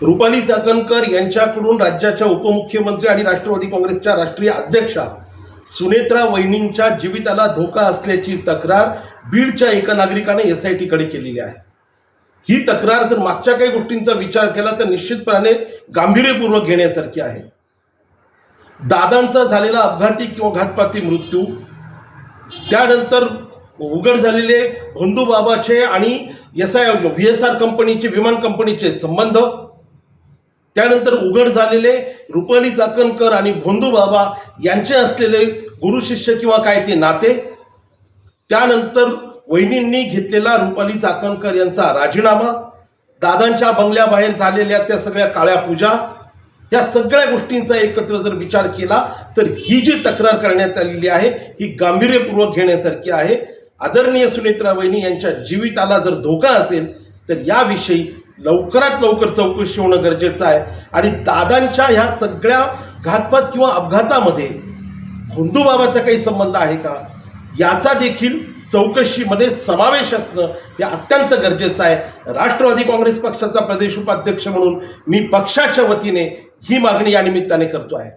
रुपाली चाकणकर यांच्याकडून राज्याच्या उपमुख्यमंत्री आणि राष्ट्रवादी काँग्रेसच्या राष्ट्रीय अध्यक्षा सुनेत्रा वहिनींच्या जीविताला धोका असल्याची तक्रार बीडच्या एका नागरिकाने SIT कडे केलेली आहे। ही तक्रार जर मागच्या काही गोष्टींचा विचार केला तर निश्चितपणे गांभीर्यपूर्वक घेण्यासारखी आहे। दादांचा झालेला अपघाती किंवा घातपाती मृत्यू, त्यानंतर उघड झालेले भोंदूबाबाचे आणि VSR कंपनीचे विमान कंपनीचे संबंध, त्यानंतर उघड झालेले रुपाली चाकणकर आणि भोंदूबाबा यांचे असलेले गुरु शिष्य किंवा काय ते नाते, त्यानंतर वहिनींनी घेतलेला रुपाली चाकणकर यांचा राजीनामा, दादांच्या बंगल्याबाहेर झालेल्या त्या सगळ्या काळ्या पूजा, या सगळ्या गोष्टींचा एकत्र जर विचार केला तर ही जी तक्रार करण्यात आलेली आहे ही गांभीर्यपूर्वक घेण्यासारखी आहे। आदरणीय सुनेत्रा वहिनी यांच्या जीविताला जर धोका असेल तर याविषयी लवकरात लवकर चौकशी होणं गरजेचं आहे आणि दादांच्या ह्या सगळ्या घातपात किंवा अपघातामध्ये भोंदूबाबाचा काही संबंध आहे का याचा देखील चौकशीमध्ये समावेश असणं हे अत्यंत गरजेचं आहे। राष्ट्रवादी काँग्रेस पक्षाचा प्रदेश उपाध्यक्ष म्हणून मी पक्षाच्या वतीने ही मागणी या निमित्ताने करतो आहे।